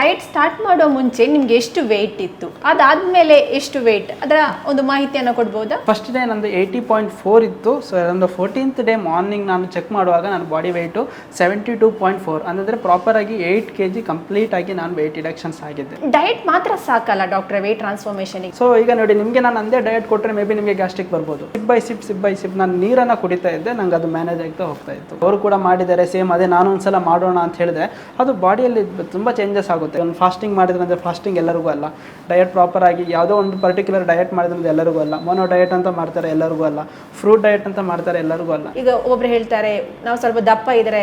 Diet start ಮಾಡೋ ಮುಂಚೆ ನಿಮ್ಗೆ ಎಷ್ಟು ವೆಯ್ಟ್ ಇತ್ತು, ಅದಾದ್ಮೇಲೆ ಎಷ್ಟು ವೆಯ್ಟ್, ಅದರ ಒಂದು ಮಾಹಿತಿಯನ್ನು ಕೊಡ್ಬೋದಾ? ಫಸ್ಟ್ ಡೇ ನಂದು 80.4 ಇತ್ತು. ಸೊ ನಂದು 14th ಡೇ ಮಾರ್ನಿಂಗ್ ನಾನು ಚೆಕ್ ಮಾಡುವಾಗ ನನ್ನ ಬಾಡಿ ವೆಯ್ಟು 72.4, ಅಂದರೆ ಪ್ರಾಪರ್ ಆಗಿ 8 kg ಕಂಪ್ಲೀಟ್ ಆಗಿ ನಾನು ವೆಯ್ಟ್ ರಿಡಕ್ಷನ್ಸ್ ಆಗಿದ್ದೆ. ಡಯಟ್ ಮಾತ್ರ ಸಾಕಲ್ಲ ಡಾಕ್ಟ್ರೆ ವೆಯ್ಟ್ ಟ್ರಾನ್ಸ್ಫಾರ್ಮೇಷನ್? ಸೊ ಈಗ ನೋಡಿ, ನಿಮಗೆ ನಾನು ಅಂದೇ ಡಯಟ್ ಕೊಟ್ಟರೆ ಮೇ ಬಿ ನಿಮಗೆ ಗ್ಯಾಸ್ಟ್ರಿಕ್ ಬರ್ಬೋದು. ಸಿಪ್ ಬೈ ಸಿಪ್ ನಾನು ನೀರನ್ನು ಕುಡಿತಾ ಇದ್ದೆ, ನಂಗೆ ಅದು ಮ್ಯಾನೇಜ್ ಆಗ್ತಾ ಹೋಗ್ತಾ ಇತ್ತು. ಅವರು ಕೂಡ ಮಾಡಿದ್ದಾರೆ ಸೇಮ್ ಅದೇ, ನಾನು ಒಂದ್ಸಲ ಮಾಡೋಣ ಅಂತ ಹೇಳಿದ್ರೆ ಅದು ಬಾಡಿಯಲ್ಲಿ ತುಂಬ ಚೇಂಜಸ್ ಆಗುತ್ತೆ. ಒಂದು ಫಾಸ್ಟಿಂಗ್ ಮಾಡಿದ್ರೆ ಅಂದರೆ ಫಾಸ್ಟಿಂಗ್ ಎಲ್ಲರಿಗೂ ಅಲ್ಲ, ಡಯಟ್ ಪ್ರಾಪರ್ ಆಗಿ ಯಾವುದೋ ಒಂದು ಪರ್ಟಿಕ್ಯುಲರ್ ಡಯಟ್ ಮಾಡಿದ್ರೆ ಎಲ್ಲರಿಗೂ ಅಲ್ಲ, ಮೋನೋ ಡಯಟ್ ಅಂತ ಮಾಡ್ತಾರೆ ಎಲ್ಲರಿಗೂ ಅಲ್ಲ, ಫ್ರೂಟ್ ಡಯಟ್ ಅಂತ ಮಾಡ್ತಾರೆ ಎಲ್ಲರಿಗೂ ಅಲ್ಲ. ಈಗ ಒಬ್ರು ಹೇಳ್ತಾರೆ ನಾವು ಸ್ವಲ್ಪ ದಪ್ಪ ಇದ್ರೆ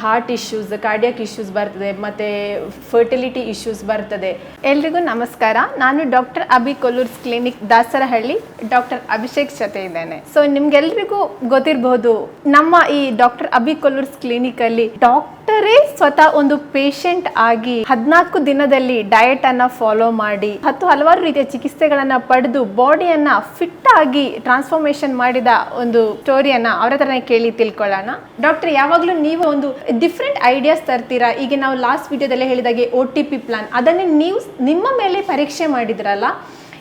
ಹಾರ್ಟ್ ಇಶ್ಯೂಸ್, ಕಾರ್ಡಿಯಾಕ್ ಇಶ್ಯೂಸ್ ಬರ್ತದೆ, ಮತ್ತು ಫರ್ಟಿಲಿಟಿ ಇಶ್ಯೂಸ್ ಬರ್ತದೆ. ಎಲ್ರಿಗೂ ನಮಸ್ಕಾರ, ನಾನು doctor Abhi Kollur's clinic Dasarahalli, doctor Abhishek ಜೊತೆ ಇದ್ದೇನೆ. ಸೊ ನಿಮ್ಗೆಲ್ರಿಗೂ ಗೊತ್ತಿರಬಹುದು, ನಮ್ಮ ಈ ಡಾಕ್ಟರ್ ಅಭಿ ಕೊಲ್ಲೂರ್ಸ್ ಕ್ಲಿನಿಕಲ್ಲಿ ಡಾಕ್ಟರೇ ಸ್ವತಃ ಒಂದು ಪೇಷಂಟ್ ಆಗಿ 14 ದಿನದಲ್ಲಿ ಡಯಟ್ ಅನ್ನ ಫಾಲೋ ಮಾಡಿ ಹಲವಾರು ರೀತಿಯ ಚಿಕಿತ್ಸೆಗಳನ್ನ ಪಡೆದು ಬಾಡಿಯನ್ನ ಫಿಟ್ ಆಗಿ ಟ್ರಾನ್ಸ್ಫಾರ್ಮೇಶನ್ ಮಾಡಿದ ಒಂದು ಸ್ಟೋರಿಯನ್ನ ಅವರ ಹತ್ರನೇ ಕೇಳಿ ತಿಳ್ಕೊಳ್ಳೋಣ. ಡಾಕ್ಟರ್, ಯಾವಾಗಲೂ ನೀವು ಒಂದು ಡಿಫ್ರೆಂಟ್ ಐಡಿಯಾಸ್ ತರ್ತೀರಾ. ಈಗ ನಾವು ಲಾಸ್ಟ್ ವಿಡಿಯೋದಲ್ಲೇ ಹೇಳಿದಾಗೆ OTP ಪ್ಲಾನ್, ಅದನ್ನೇ ನೀವು ನಿಮ್ಮ ಮೇಲೆ ಪರೀಕ್ಷೆ ಮಾಡಿದ್ರಲ್ಲ.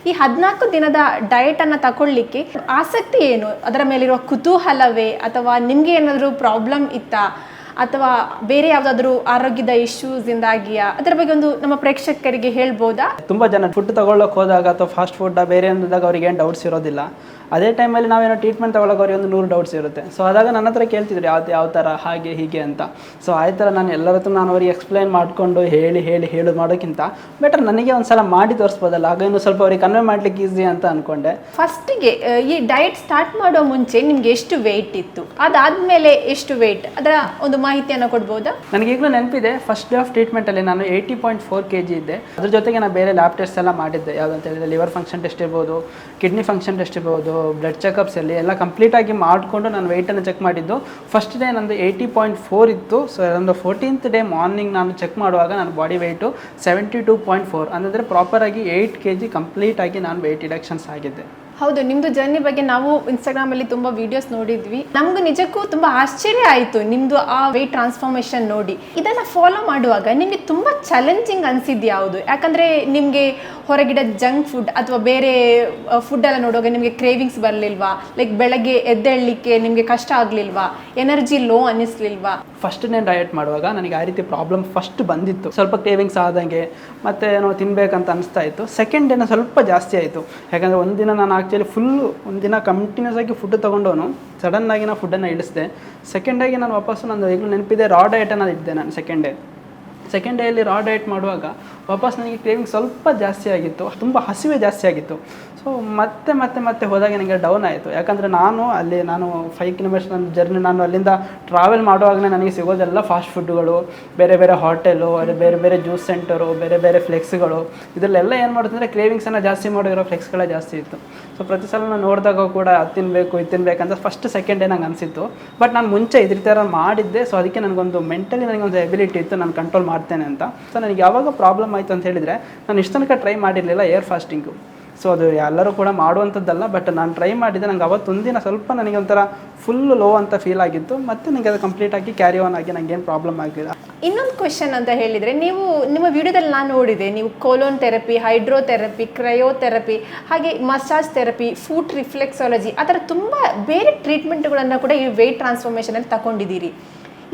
ಈ 14 ದಿನದ ಡಯಟ್ ಅನ್ನ ತಗೊಳ್ಳಿಕ್ಕೆ ಆಸಕ್ತಿ ಏನು? ಅದರ ಮೇಲಿರುವ ಕುತೂಹಲವೇ, ಅಥವಾ ನಿಮ್ಗೆ ಏನಾದರೂ ಪ್ರಾಬ್ಲಮ್ ಇತ್ತಾ, ಅಥವಾ ಬೇರೆ ಯಾವುದಾದ್ರೂ ಆರೋಗ್ಯದ ಇಶ್ಯೂಸ್ ಇಂದಾಗಿಯಾ? ಅದರ ಬಗ್ಗೆ ಒಂದು ನಮ್ಮ ಪ್ರೇಕ್ಷಕರಿಗೆ ಹೇಳ್ಬೋದಾ? ತುಂಬ ಜನ ಫುಡ್ ತಗೊಳ್ಳೋಕೆ ಹೋದಾಗ ಅಥವಾ ಫಾಸ್ಟ್ ಫುಡ್ ಬೇರೆ ಅಂದಾಗ ಅವ್ರಿಗೆ ಏನು ಡೌಟ್ಸ್ ಇರೋದಿಲ್ಲ. ಅದೇ ಟೈಮಲ್ಲಿ ನಾವೇನೋ ಟ್ರೀಟ್ಮೆಂಟ್ ತಗೊಳ್ಳೋಕೆ ಅವ್ರಿಗೆ ಒಂದು 100 ಡೌಟ್ಸ್ ಇರುತ್ತೆ. ಸೊ ಆದಾಗ ನನ್ನ ಹತ್ರ ಕೇಳ್ತಿದ್ರು ಯಾವ ಥರ ಹಾಗೆ ಹೀಗೆ ಅಂತ. ಸೊ ಆ ಥರ ನಾನು ಎಲ್ಲರ ಹತ್ರ ನಾನು ಅವ್ರಿಗೆ ಎಕ್ಸ್ಪ್ಲೈನ್ ಮಾಡಿಕೊಂಡು ಹೇಳು ಮಾಡೋಕ್ಕಿಂತ ಬೆಟರ್ ನನಗೆ ಒಂದು ಸಲ ಮಾಡಿ ತೋರಿಸ್ಬೋದಲ್ಲ, ಆಗ ಇನ್ನೂ ಸ್ವಲ್ಪ ಅವ್ರಿಗೆ ಕನ್ವೆ ಮಾಡ್ಲಿಕ್ಕೆ ಈಸಿ ಅಂತ ಅಂದ್ಕೊಂಡೆ. ಫಸ್ಟಿಗೆ ಈ ಡಯಟ್ ಸ್ಟಾರ್ಟ್ ಮಾಡೋ ಮುಂಚೆ ನಿಮ್ಗೆ ಎಷ್ಟು ವೆಯ್ಟ್ ಇತ್ತು, ಅದಾದ್ಮೇಲೆ ಎಷ್ಟು ವೆಯ್ಟ್, ಅದರ ಒಂದು ಮಾಹಿತಿಯನ್ನು ಕೊಡ್ಬೋದಾ? ನನಗೆ ಈಗಲೂ ನೆನಪಿದೆ, ಫಸ್ಟ್ ಡೇ ಆಫ್ ಟ್ರೀಟ್ಮೆಂಟಲ್ಲಿ ನಾನು 80.4 kg ಇದ್ದೆ. ಅದ್ರ ಜೊತೆಗೆ ನಾನು ಬೇರೆ ಲ್ಯಾಬ್ ಟೆಸ್ಟ್ ಎಲ್ಲ ಮಾಡಿದ್ದೆ. ಯಾವುದಂತ ಹೇಳಿದ್ರೆ ಲಿವರ್ ಫಂಕ್ಷನ್ ಟೆಸ್ಟ್ ಇರ್ಬೋದು, ಕಿಡ್ನಿ ಫಂಕ್ಷನ್ ಟೆಸ್ಟ್ ಇರ್ಬೋದು, ಬ್ಲಡ್ ಚೆಕಪ್ಸ್ ಎಲ್ಲ ಕಂಪ್ಲೀಟಾಗಿ ಮಾಡಿಕೊಂಡು ನಾನು ವೆಯ್ಟನ್ನು ಚೆಕ್ ಮಾಡಿದ್ದು. ಫಸ್ಟ್ ಡೇ ನಂದು 80.4 ಇತ್ತು. ಸೊ ನಂದು 14th ಡೇ ಮಾರ್ನಿಂಗ್ ನಾನು ಚೆಕ್ ಮಾಡುವಾಗ ನನ್ನ ಬಾಡಿ ವೆಯ್ಟು 72.4, ಅಂದರೆ ಪ್ರಾಪರಾಗಿ 8 kg ಕಂಪ್ಲೀಟಾಗಿ ನಾನು ವೆಯ್ಟ್ ರಿಡಕ್ಷನ್ಸ್ ಆಗಿದ್ದೆ. ಹೌದು, ನಿಮ್ದು ಜರ್ನಿ ಬಗ್ಗೆ ನಾವು ಇನ್ಸ್ಟಾಗ್ರಾಮ್ ಅಲ್ಲಿ ತುಂಬಾ ವಿಡಿಯೋಸ್ ನೋಡಿದ್ವಿ. ನಮ್ಗೂ ನಿಜಕ್ಕೂ ತುಂಬಾ ಆಶ್ಚರ್ಯ ಆಯಿತು ನಿಮ್ದು ಆ ವೆಯ್ಟ್ ಟ್ರಾನ್ಸ್ಫಾರ್ಮೇಶನ್ ನೋಡಿ. ಇದನ್ನ ಫಾಲೋ ಮಾಡುವಾಗ ನಿಮ್ಗೆ ತುಂಬಾ ಚಾಲೆಂಜಿಂಗ್ ಅನ್ಸಿದ್ದು ಯಾವುದು? ಯಾಕಂದ್ರೆ ನಿಮ್ಗೆ ಹೊರಗಿಡ ಜಂಕ್ ಫುಡ್ ಅಥವಾ ಬೇರೆ ಫುಡ್ ಎಲ್ಲ ನೋಡುವಾಗ ನಿಮಗೆ ಕ್ರೇವಿಂಗ್ಸ್ ಬರಲಿಲ್ವಾ? ಲೈಕ್ ಬೆಳಗ್ಗೆ ಎದ್ದೇಳಲಿಕ್ಕೆ ನಿಮಗೆ ಕಷ್ಟ ಆಗಲಿಲ್ವಾ? ಎನರ್ಜಿ ಲೋ ಅನ್ನಿಸ್ಲಿಲ್ವಾ? ಫಸ್ಟ್ ಡೇ ಡಯಟ್ ಮಾಡುವಾಗ ನನಗೆ ಆ ರೀತಿ ಪ್ರಾಬ್ಲಮ್ ಫಸ್ಟ್ ಬಂದಿತ್ತು, ಸ್ವಲ್ಪ ಕ್ರೇವಿಂಗ್ಸ್ ಆದಂಗೆ ಮತ್ತು ಏನೋ ತಿನ್ನಬೇಕಂತ ಅನಿಸ್ತಾ ಇತ್ತು. ಸೆಕೆಂಡ್ ಡೇನ ಸ್ವಲ್ಪ ಜಾಸ್ತಿ ಆಯಿತು. ಯಾಕಂದರೆ ಒಂದಿನ ನಾನು ಆ್ಯಕ್ಚುಲಿ ಒಂದಿನ ಕಂಟಿನ್ಯೂಸ್ ಆಗಿ ಫುಡ್ ತೊಗೊಂಡವನು ಸಡನ್ನಾಗಿ ನಾನು ಫುಡ್ಡನ್ನು ಇಳಿಸಿದೆ. ಸೆಕೆಂಡ್ ಡೇಗೆ ನಾನು ವಾಪಸ್ಸು ನಂದು ಈಗಲೂ ನೆನಪಿದೆ, ರಾ ಡಯಟನ್ನು ಇದ್ದೆ ನಾನು ಸೆಕೆಂಡ್ ಡೇಯಲ್ಲಿ ರಾ ಡಯಟ್ ಮಾಡುವಾಗ ವಾಪಸ್ ನನಗೆ ಕ್ರೇವಿಂಗ್ ಸ್ವಲ್ಪ ಜಾಸ್ತಿ ಆಗಿತ್ತು, ತುಂಬ ಹಸಿವೆ ಜಾಸ್ತಿ ಆಗಿತ್ತು. ಸೊ ಮತ್ತೆ ಹೋದಾಗ ನನಗೆ ಡೌನ್ ಆಯಿತು. ಯಾಕಂದರೆ ನಾನು 5 ಕಿಲೋಮೀಟರ್ಸ್ ನನ್ನ ಜರ್ನಿ, ನಾನು ಅಲ್ಲಿಂದ ಟ್ರಾವೆಲ್ ಮಾಡುವಾಗಲೇ ನನಗೆ ಸಿಗೋದೆಲ್ಲ ಫಾಸ್ಟ್ ಫುಡ್ಗಳು, ಬೇರೆ ಹೋಟೆಲು, ಬೇರೆ ಜ್ಯೂಸ್ ಸೆಂಟರು, ಬೇರೆ ಫ್ಲೆಕ್ಸ್ಗಳು, ಇದರಲ್ಲೆಲ್ಲ ಏನು ಮಾಡುತ್ತಂದರೆ ಕ್ರೇವಿಂಗ್ಸನ್ನು ಜಾಸ್ತಿ ಮಾಡಿರೋ ಫ್ಲೆಕ್ಸ್ಗಳೇ ಜಾಸ್ತಿ ಇತ್ತು. ಸೊ ಪ್ರತಿ ಸಲ ನಾನು ನೋಡಿದಾಗ ಕೂಡ ಅದು ತಿನ್ನಬೇಕಂತ ಫಸ್ಟ್ ಸೆಕೆಂಡ್ ಡೇ ನಂಗೆ ಅನಿಸಿತ್ತು. ಬಟ್ ನಾನು ಮುಂಚೆ ಇದ್ರ ಥರ ಮಾಡಿದ್ದೆ. ಸೊ ಅದಕ್ಕೆ ನನಗೊಂದು ಮೆಂಟಲಿ ನನಗೊಂದು ಎಬಿಲಿಟಿ ಇತ್ತು, ನಾನು ಕಂಟ್ರೋಲ್ ಮಾಡ್ತೇನೆ ಅಂತ. ಸೊ ನನಗೆ ಯಾವಾಗ ಪ್ರಾಬ್ಲಮ್ ಆಯಿತು ಅಂತ ಹೇಳಿದರೆ, ನಾನು ಇಷ್ಟು ತನಕ ಟ್ರೈ ಮಾಡಿರಲಿಲ್ಲ ಏರ್ ಫಾಸ್ಟಿಂಗು. ಸೊ ಅದು ಎಲ್ಲರೂ ಕೂಡ ಮಾಡುವಂಥದ್ದಲ್ಲ, ಬಟ್ ನಾನು ಟ್ರೈ ಮಾಡಿದ್ದೆ. ನಂಗೆ ಅವತ್ತೊಂದಿನ ಸ್ವಲ್ಪ ನನಗೆ ಒಂಥರ ಫುಲ್ ಲೋ ಅಂತ ಫೀಲ್ ಆಗಿತ್ತು. ಮತ್ತು ನನಗೆ ಅದು ಕಂಪ್ಲೀಟಾಗಿ ಕ್ಯಾರಿ ಆನ್ ಆಗಿ ನನಗೇನು ಪ್ರಾಬ್ಲಮ್ ಆಗಲಿಲ್ಲ. ಇನ್ನೊಂದು ಕ್ವೆಶನ್ ಅಂತ ಹೇಳಿದರೆ, ನೀವು ನಿಮ್ಮ ವಿಡಿಯೋದಲ್ಲಿ ನಾನು ನೋಡಿದೆ, ನೀವು ಕೋಲೋನ್ ಥೆರಪಿ, ಹೈಡ್ರೋಥೆರಪಿ, ಕ್ರಯೋಥೆರಪಿ, ಹಾಗೆ ಮಸಾಜ್ ಥೆರಪಿ, ಫುಡ್ ರಿಫ್ಲೆಕ್ಸಾಲಜಿ, ಆ ಥರ ತುಂಬ ಬೇರೆ ಟ್ರೀಟ್ಮೆಂಟ್ಗಳನ್ನು ಕೂಡ ಈ ವೆಯ್ಟ್ ಟ್ರಾನ್ಸ್ಫಾರ್ಮೇಷನಲ್ಲಿ ತಗೊಂಡಿದ್ದೀರಿ.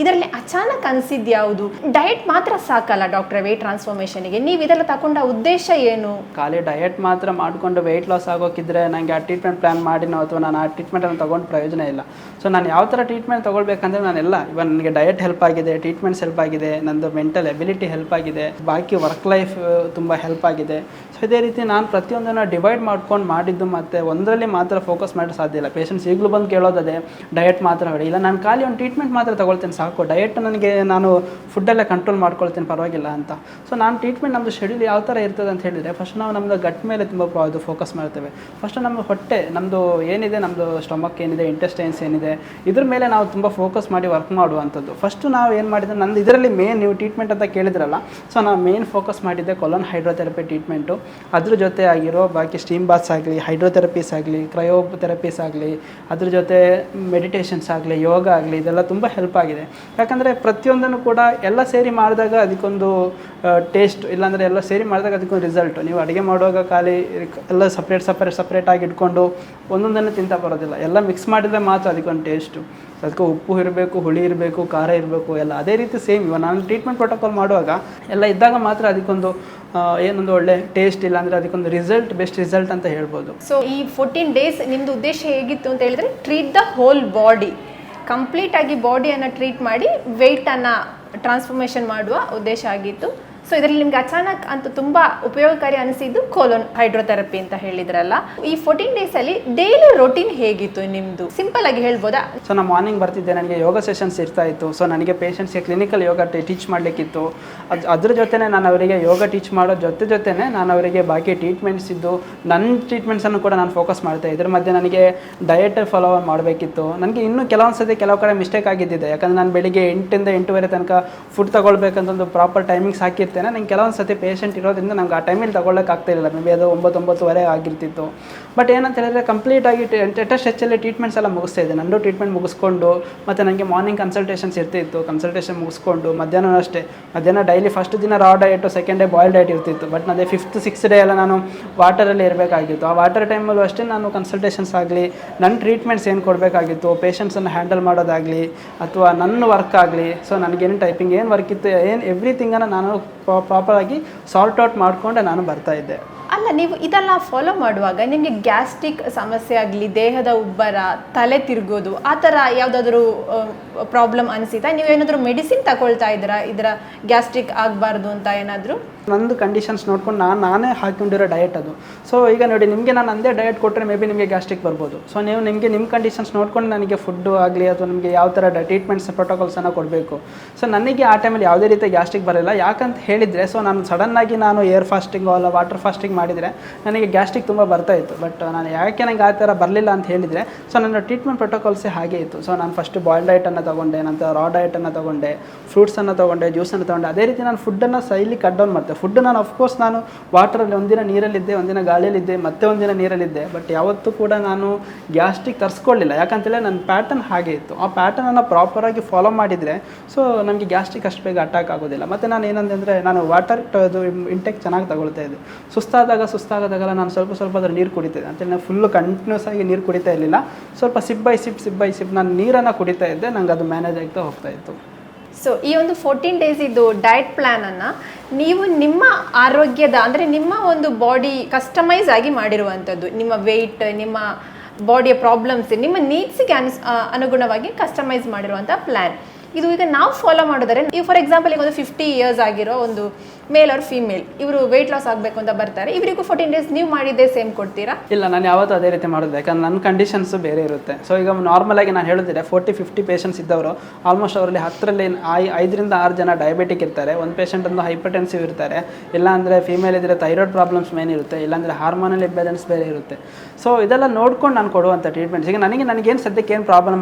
ಇದರಲ್ಲಿ ಅಚಾನಕ್ ಅನಿಸಿದ್ದು ಯಾವುದು? ಡಯಟ್ ಮಾತ್ರ ಸಾಕಲ್ಲ ಡಾಕ್ಟ್ರೆ ವೆಯ್ಟ್ ಟ್ರಾನ್ಸ್ಫಾರ್ಮೇಷನ್ಗೆ, ನೀವು ಇದೆಲ್ಲ ತಗೊಂಡ ಉದ್ದೇಶ ಏನು? ಖಾಲಿ ಡಯಟ್ ಮಾತ್ರ ಮಾಡಿಕೊಂಡು ವೆಯ್ಟ್ ಲಾಸ್ ಆಗೋಕ್ಕಿದ್ರೆ ನನಗೆ ಆ ಟ್ರೀಟ್ಮೆಂಟ್ ಪ್ಲ್ಯಾನ್ ಮಾಡಿನೋ ಅಥವಾ ನಾನು ಆ ಟ್ರೀಟ್ಮೆಂಟನ್ನು ತೊಗೊಂಡು ಪ್ರಯೋಜನ ಇಲ್ಲ. ಸೊ ನಾನು ಯಾವ ಥರ ಟ್ರೀಟ್ಮೆಂಟ್ ತೊಗೊಳ್ಬೇಕಂದ್ರೆ ನಾನೆಲ್ಲ ಇವನ್ ನನಗೆ ಡಯಟ್ ಹೆಲ್ಪ್ ಆಗಿದೆ, ಟ್ರೀಟ್ಮೆಂಟ್ಸ್ ಹೆಲ್ಪ್ ಆಗಿದೆ, ನಂದು ಮೆಂಟಲ್ ಎಬಿಲಿಟಿ ಹೆಲ್ಪ್ ಆಗಿದೆ, ಬಾಕಿ ವರ್ಕ್ ಲೈಫ್ ತುಂಬ ಹೆಲ್ಪ್ ಆಗಿದೆ. ಸೊ ಇದೇ ರೀತಿ ನಾನು ಪ್ರತಿಯೊಂದನ್ನು ಡಿವೈಡ್ ಮಾಡ್ಕೊಂಡು ಮಾಡಿದ್ದು, ಮತ್ತು ಒಂದರಲ್ಲಿ ಮಾತ್ರ ಫೋಕಸ್ ಮಾಡೋದು ಸಾಧ್ಯ ಇಲ್ಲ. ಪೇಷಂಟ್ಸ್ ಈಗಲೂ ಬಂದು ಕೇಳೋದೇ ಡಯಟ್ ಮಾತ್ರ ಬೇಡ, ಇಲ್ಲ ನಾನು ಖಾಲಿ ಒಂದು ಟ್ರೀಟ್ಮೆಂಟ್ ಮಾತ್ರ ತೊಗೊಳ್ತೇನೆ ಸಾಕು, ಡಯಟ್ ನನಗೆ ನಾನು ಫುಡ್ಡೆಲ್ಲ ಕಂಟ್ರೋಲ್ ಮಾಡ್ಕೊಳ್ತೀನಿ ಪರವಾಗಿಲ್ಲ ಅಂತ. ಸೊ ನಾನು ಟ್ರೀಟ್ಮೆಂಟ್ ನಮ್ಮದು ಶೆಡ್ಯೂಲ್ ಯಾವ ಥರ ಇರ್ತದೆ ಅಂತ ಹೇಳಿದರೆ, ಫಸ್ಟ್ ನಾವು ನಮ್ಮದು ಗಟ್ ಮೇಲೆ ತುಂಬ ಫೋಕಸ್ ಮಾಡ್ತೇವೆ. ಫಸ್ಟ್ ನಮ್ಮ ಹೊಟ್ಟೆ, ನಮ್ಮದು ಏನಿದೆ, ನಮ್ಮದು ಸ್ಟಮಕ್ ಏನಿದೆ, ಇಂಟೆಸ್ಟೈನ್ಸ್ ಏನಿದೆ, ಇದ್ರ ಮೇಲೆ ನಾವು ತುಂಬ ಫೋಕಸ್ ಮಾಡಿ ವರ್ಕ್ ಮಾಡುವಂಥದ್ದು. ಫಸ್ಟು ನಾವು ಏನು ಮಾಡಿದರೆ, ನಂದು ಇದರಲ್ಲಿ ಮೇನ್ ನೀವು ಟ್ರೀಟ್ಮೆಂಟ್ ಅಂತ ಕೇಳಿದ್ರಲ್ಲ, ಸೊ ನಾವು ಮೇನ್ ಫೋಕಸ್ ಮಾಡಿದ್ದೆ ಕೊಲೋನ್ ಹೈಡ್ರೋಥೆರಪಿ ಟ್ರೀಟ್ಮೆಂಟು. ಅದ್ರ ಜೊತೆ ಆಗಿರೋ ಬಾಕಿ ಸ್ಟೀಮ್ ಬಾತ್ಸ್ ಆಗಲಿ, ಹೈಡ್ರೋಥೆರಪೀಸ್ ಆಗಲಿ, ಕ್ರಯೋಥೆರಪೀಸ್ ಆಗಲಿ, ಅದ್ರ ಜೊತೆ ಮೆಡಿಟೇಷನ್ಸ್ ಆಗಲಿ, ಯೋಗ ಆಗಲಿ, ಇದೆಲ್ಲ ತುಂಬ ಹೆಲ್ಪ್ ಆಗಿದೆ. ಯಾಕಂದರೆ ಪ್ರತಿಯೊಂದನ್ನು ಕೂಡ ಎಲ್ಲ ಸೇರಿ ಮಾಡಿದಾಗ ಅದಕ್ಕೊಂದು ಟೇಸ್ಟ್, ಇಲ್ಲಾಂದರೆ ಎಲ್ಲ ಸೇರಿ ಮಾಡಿದಾಗ ಅದಕ್ಕೊಂದು ರಿಸಲ್ಟು. ನೀವು ಅಡುಗೆ ಮಾಡುವಾಗ ಖಾಲಿ ಎಲ್ಲ ಸಪ್ರೇಟಾಗಿ ಇಟ್ಕೊಂಡು ಒಂದೊಂದನ್ನು ತಿಂತಾ ಬರೋದಿಲ್ಲ. ಎಲ್ಲ ಮಿಕ್ಸ್ ಮಾಡಿದರೆ ಮಾತ್ರ ಅದಕ್ಕೊಂದು ಟೇಸ್ಟು. ಅದಕ್ಕೆ ಉಪ್ಪು ಇರಬೇಕು, ಹುಳಿ ಇರಬೇಕು, ಖಾರ ಇರಬೇಕು, ಎಲ್ಲ ಅದೇ ರೀತಿ ಸೇಮ್. ಇವಾಗ ನಾನು ಟ್ರೀಟ್ಮೆಂಟ್ ಪ್ರೋಟೋಕಾಲ್ ಮಾಡುವಾಗ ಎಲ್ಲ ಇದ್ದಾಗ ಮಾತ್ರ ಅದಕ್ಕೊಂದು ಏನೊಂದು ಒಳ್ಳೆ ಟೇಸ್ಟ್, ಇಲ್ಲ ಅಂದರೆ ಅದಕ್ಕೊಂದು ರಿಸಲ್ಟ್, ಬೆಸ್ಟ್ ರಿಸಲ್ಟ್ ಅಂತ ಹೇಳ್ಬೋದು. ಸೊ ಈ 14 ಡೇಸ್ ನಿಮ್ಮದು ಉದ್ದೇಶ ಹೇಗಿತ್ತು ಅಂತ ಹೇಳಿದ್ರೆ, ಟ್ರೀಟ್ ದ ಹೋಲ್ ಬಾಡಿ, ಕಂಪ್ಲೀಟಾಗಿ ಬಾಡಿಯನ್ನು ಟ್ರೀಟ್ ಮಾಡಿ ವೆಯ್ಟನ್ನು ಟ್ರಾನ್ಸ್ಫಾರ್ಮೇಷನ್ ಮಾಡುವ ಉದ್ದೇಶ ಆಗಿತ್ತು. ಸೊ ಇದರಲ್ಲಿ ನಿಮ್ಗೆ ಅಚಾನಕ್ ಅಂತ ತುಂಬ ಉಪಯೋಗಕಾರಿ ಅನಿಸಿದ್ದು ಕೋಲೋನ್ ಹೈಡ್ರೋಥೆರಪಿ ಅಂತ ಹೇಳಿದ್ರಲ್ಲ. ಈ 14 ಡೇಸಲ್ಲಿ ಡೈಲಿ ರೊಟೀನ್ ಹೇಗಿತ್ತು ನಿಮ್ಮದು, ಸಿಂಪಲ್ ಆಗಿ ಹೇಳ್ಬೋದಾ? ಸೊ ನಾನು ಮಾರ್ನಿಂಗ್ ಬರ್ತಿದ್ದೆ, ನನಗೆ ಯೋಗ ಸೆಷನ್ಸ್ ಇರ್ತಾ ಇತ್ತು. ಸೊ ನನಗೆ ಪೇಷಂಟ್ಸ್ಗೆ ಕ್ಲಿನಿಕಲ್ ಯೋಗ ಟೀಚ್ ಮಾಡಲಿಕ್ಕಿತ್ತು. ಅದ್ರ ಜೊತೆನೇ ನಾನು ಅವರಿಗೆ ಯೋಗ ಟೀಚ್ ಮಾಡೋ ಜೊತೆನೇ ನಾನು ಅವರಿಗೆ ಬಾಕಿ ಟ್ರೀಟ್ಮೆಂಟ್ಸ್ ಇದ್ದು ನನ್ನ ಟ್ರೀಟ್ಮೆಂಟ್ಸನ್ನು ಕೂಡ ನಾನು ಫೋಕಸ್ ಮಾಡ್ತಾ. ಇದ್ರ ಮಧ್ಯೆ ನನಗೆ ಡಯಟ್ ಫಾಲೋ ಮಾಡಬೇಕಿತ್ತು. ನನಗೆ ಇನ್ನೂ ಕೆಲವು ಕಡೆ ಮಿಸ್ಟೇಕ್ ಆಗಿದ್ದಿದೆ. ಯಾಕಂದರೆ ನಾನು ಬೆಳಿಗ್ಗೆ 8ರಿಂದ 8:30 ತನಕ ಫುಡ್ ತೊಗೊಳ್ಬೇಕಂತಂದು ಪ್ರಾಪರ್ ಟೈಮಿಂಗ್ಸ್ ಹಾಕಿರ್ತೇನೆ. ನಂಗೆ ಕೆಲವೊಂದು ಸತಿ ಪೇಷಂಟ್ ಇರೋದ್ರಿಂದ ನಂಗೆ ಆ ಟೈಮಲ್ಲಿ ತೊಗೊಳ್ಳೋಕ್ಕಾಗ್ತಾಯಿಲ್ಲ. ಮೇ ಬಿ ಅದು 9-9:30 ಆಗಿರ್ತಿತ್ತು. ಬಟ್ ಏನಂತ ಹೇಳಿದ್ರೆ ಕಂಪ್ಲೀಟಾಗಿ ಸ್ಟ್ರೆಚ್ಚಲ್ಲಿ ಟ್ರೀಟ್ಮೆಂಟ್ಸ್ ಎಲ್ಲ ಮುಗಿಸ್ತಾ ಇದೆ. ನಂದು ಟ್ರೀಟ್ಮೆಂಟ್ ಮುಗಿಸ್ಕೊಂಡು ಮತ್ತು ನನಗೆ ಮಾರ್ನಿಂಗ್ ಕನ್ಸಲ್ಟೇಷನ್ಸ್ ಇರ್ತಿತ್ತು. ಕನ್ಸಲ್ಟೇಷನ್ ಮುಗಿಸ್ಕೊಂಡು ಮಧ್ಯಾಹ್ನ ಅಷ್ಟೇ, ಮಧ್ಯಾಹ್ನ ಡೈಲಿ ಫಸ್ಟ್ ದಿನ raw diet, second day boil diet ಇರ್ತಿತ್ತು. ಬಟ್ ಅದೇ 5th 6th ಡೇ ಎಲ್ಲ ನಾನು ವಾಟರಲ್ಲಿ ಇರಬೇಕಾಗಿತ್ತು. ಆ ವಾಟರ್ ಟೈಮಲ್ಲೂ ಅಷ್ಟೇ ನಾನು ಕನ್ಸಲ್ಟೇಷನ್ಸ್ ಆಗಲಿ, ನನ್ನ ಟ್ರೀಟ್ಮೆಂಟ್ಸ್ ಏನು ಕೊಡಬೇಕಾಗಿತ್ತು, ಪೇಷಂಟ್ಸನ್ನು ಹ್ಯಾಂಡಲ್ ಮಾಡೋದಾಗಲಿ ಅಥವಾ ನನ್ನ ವರ್ಕ್ ಆಗಲಿ, ಸೊ ನನಗೇನು ಟೈಪಿಂಗ್ ಏನು ವರ್ಕ್ ಇತ್ತು, ಏನು ಎವ್ರಿಥಿಂಗನ್ನು ನಾನು ಪ್ರಾಪರಾಗಿ ಸಾರ್ಟ್ ಔಟ್ ಮಾಡಿಕೊಂಡೆ ನಾನು ಬರ್ತಾಯಿದ್ದೆ. ಅಲ್ಲ, ನೀವು ಇದೆಲ್ಲ ಫಾಲೋ ಮಾಡುವಾಗ ನಿಮಗೆ ಗ್ಯಾಸ್ಟ್ರಿಕ್ ಸಮಸ್ಯೆ ಆಗಲಿ, ದೇಹದ ಉಬ್ಬರ, ತಲೆ ತಿರುಗೋದು, ಆ ಥರ ಯಾವುದಾದ್ರೂ ಪ್ರಾಬ್ಲಮ್ ಅನಿಸಿತಾ? ನೀವೇನಾದರೂ ಮೆಡಿಸಿನ್ ತಗೊಳ್ತಾ ಇದ್ದೀರಾ ಇದರ ಗ್ಯಾಸ್ಟ್ರಿಕ್ ಆಗಬಾರ್ದು ಅಂತ ಏನಾದರೂ? ನಂದು ಕಂಡೀಷನ್ಸ್ ನೋಡ್ಕೊಂಡು ನಾನೇ ಹಾಕೊಂಡಿರೋ ಡಯಟ್ ಅದು. ಸೊ ಈಗ ನೋಡಿ, ನಿಮಗೆ ನಾನು ಅಂದೇ ಡಯಟ್ ಕೊಟ್ಟರೆ ಮೇ ಬಿ ನಿಮಗೆ ಗ್ಯಾಸ್ಟ್ರಿಕ್ ಬರ್ಬೋದು. ಸೊ ನಿಮಗೆ ನಿಮ್ಮ ಕಂಡೀಷನ್ಸ್ ನೋಡ್ಕೊಂಡು ನನಗೆ ಫುಡ್ಡು ಆಗಲಿ ಅಥವಾ ನಿಮಗೆ ಯಾವ ಥರ ಟ್ರೀಟ್ಮೆಂಟ್ಸ್ ಪ್ರೋಟೋಕಾಲ್ಸನ್ನು ಕೊಡಬೇಕು. ಸೊ ನನಗೆ ಆ ಟೈಮಲ್ಲಿ ಯಾವುದೇ ರೀತಿ ಗ್ಯಾಸ್ಟ್ರಿಕ್ ಬರೋಲ್ಲ. ಯಾಕಂತ ಹೇಳಿದರೆ, ಸೊ ನಾನು ಸಡನ್ನಾಗಿ ನಾನು ಏರ್ ಫಾಸ್ಟಿಂಗೋ ಅಲ್ಲ ವಾಟರ್ ಫಾಸ್ಟಿಂಗ್ ಮಾಡಿದರೆ ನನಗೆ ಗ್ಯಾಸ್ಟ್ರಿಕ್ ತುಂಬ ಬರ್ತಾಯಿತ್ತು. ಬಟ್ ನಾನು ಯಾಕೆ ನನಗೆ ಆ ಥರ ಬರಲಿಲ್ಲ ಅಂತ ಹೇಳಿದರೆ, ಸೊ ನನ್ನ ಟ್ರೀಟ್ಮೆಂಟ್ ಪ್ರೋಟೋಕಾಲ್ಸೇ ಹಾಗೆ ಇತ್ತು. ಸೊ ನಾನು ಫಸ್ಟ್ ಬಾಯ್ಲ್ ಡಯಟನ್ನು ತೊಗೊಂಡೆ, ನಂತರ ರಾ ಡಯಟನ್ನು ತೊಗೊಂಡೆ, ಫ್ರೂಟ್ಸನ್ನು ತೊಗೊಂಡೆ, ಜ್ಯೂಸನ್ನು ತೊಗೊಂಡೆ. ಅದೇ ರೀತಿ ನಾನು ಫುಡ್ಡನ್ನು ಸೈಲಿ ಕಟ್ ಡೌನ್ ಮಾಡ್ತೆ. ಫುಡ್ ನಾನು ಅಫ್ಕೋರ್ಸ್ ನಾನು ವಾಟರಲ್ಲಿ ಒಂದಿನ ನೀರಲ್ಲಿದ್ದೆ, ಒಂದಿನ ಗಾಳಿಯಲ್ಲಿದ್ದೆ, ಮತ್ತೆ ಒಂದಿನ ನೀರಲ್ಲಿದ್ದೆ. ಬಟ್ ಯಾವತ್ತೂ ಕೂಡ ನಾನು ಗ್ಯಾಸ್ಟ್ರಿಕ್ ತರಿಸ್ಕೊಳ್ಳಿಲ್ಲ. ಯಾಕಂತೇಳಿ ನನ್ನ ಪ್ಯಾಟರ್ನ್ ಹಾಗೆ ಇತ್ತು. ಆ ಪ್ಯಾಟರ್ನನ್ನು ಪ್ರಾಪರಾಗಿ ಫಾಲೋ ಮಾಡಿದರೆ ಸೊ ನಮಗೆ ಗ್ಯಾಸ್ಟ್ರಿಕ್ ಅಷ್ಟು ಬೇಗ ಅಟ್ಯಾಕ್ ಆಗೋದಿಲ್ಲ. ಮತ್ತು ನಾನು ಏನಂದರೆ, ನಾನು ವಾಟರ್ ಇಂಟೆಕ್ ಚೆನ್ನಾಗಿ ತಗೊಳ್ತಾ ಇದ್ದೆ. ಸುಸ್ತಾಗದಾಗೆಲ್ಲ ನಾನು ಸ್ವಲ್ಪ ಅದರ ನೀರು ಕುಡಿತಿದ್ದೆ. ಅಂತೇಳಿ ನಾನು ಫುಲ್ಲು ಕಂಟಿನ್ಯೂಸ್ ಆಗಿ ನೀರು ಕುಡಿತಾ ಇರಲಿಲ್ಲ. ಸ್ವಲ್ಪ ಸಿಪ್ ಬೈ ಸಿಪ್ ನಾನು ನೀರನ್ನು ಕುಡಿತಾ ಇದ್ದೆ. ನಂಗೆ ಅದು ಮ್ಯಾನೇಜ್ ಆಗ್ತಾ ಹೋಗ್ತಾ ಇತ್ತು. ಸೊ ಈ ಒಂದು 14 ಡೇಸ್ ಇದು ಡಯಟ್ ಪ್ಲ್ಯಾನನ್ನು ನೀವು ನಿಮ್ಮ ಆರೋಗ್ಯದ, ಅಂದರೆ ನಿಮ್ಮ ಒಂದು ಬಾಡಿ ಕಸ್ಟಮೈಸ್ ಆಗಿ ಮಾಡಿರುವಂಥದ್ದು, ನಿಮ್ಮ ವೆಯ್ಟ್, ನಿಮ್ಮ ಬಾಡಿಯ ಪ್ರಾಬ್ಲಮ್ಸ್, ನಿಮ್ಮ ನೀಡ್ಸಿಗೆ ಅನುಗುಣವಾಗಿ ಕಸ್ಟಮೈಸ್ ಮಾಡಿರುವಂಥ ಪ್ಲ್ಯಾನ್ ಇದು. ಈಗ ನಾವು ಫಾಲೋ ಮಾಡಿದರೆ, ಈಗ ಫಾರ್ ಎಕ್ಸಾಂಪಲ್ ಈಗ ಒಂದು 50 ಇಯರ್ಸ್ ಆಗಿರೋ ಒಂದು ಮೇಲ್ ಆರ್ ಫೀಮೇಲ್, ಇವರು ವೆಯ್ಟ್ ಲಾಸ್ ಆಗಬೇಕು ಅಂತ ಬರ್ತಾರೆ, ಇವರಿಗೂ 14 ಡೇಸ್ ನೀವು ಮಾಡಿದ್ದೇ ಸೇಮ್ ಕೊಡ್ತೀರಾ? ಇಲ್ಲ, ನಾನು ಯಾವತ್ತೂ ಅದೇ ರೀತಿ ಮಾಡೋದು. ಯಾಕಂದ್ರೆ ನನ್ನ ಕಂಡೀಷನ್ಸು ಬೇರೆ ಇರುತ್ತೆ. ಸೊ ಈಗ ನಾರ್ಮಲಾಗಿ ನಾನು ಹೇಳಿದ್ರೆ 40-50 ಪೇಷಂಟ್ಸ್ ಇದ್ದವರು ಆಲ್ಮೋಸ್ಟ್ ಅವರಲ್ಲಿ 10ರಲ್ಲಿ 5ರಿಂದ 6 ಜನ ಡಯಾಬಿಟಿಕ್ ಇರ್ತಾರೆ. ಒಂದು ಪೇಷಂಟ್ ಒಂದು ಹೈಪರ್ಟೆನ್ಸಿವ್ ಇರ್ತಾರೆ, ಇಲ್ಲಾಂದರೆ ಫೀಮೇಲ್ ಇದ್ದರೆ ಥೈರಾಯ್ಡ್ ಪ್ರಾಬ್ಲಮ್ಸ್ ಮೇನ್ ಇರುತ್ತೆ, ಇಲ್ಲಾಂದರೆ ಹಾರ್ಮೋನಲ್ ಇಂಬ್ಯಾಲೆನ್ಸ್ ಬೇರೆ ಇರುತ್ತೆ. ಸೊ ಇದೆಲ್ಲ ನೋಡ್ಕೊಂಡು ನಾನು ಕೊಡುವಂಥ ಟ್ರೀಟ್ಮೆಂಟ್ಸ್. ಈಗ ನನಗೇನು ಸದ್ಯಕ್ಕೆ ಏನು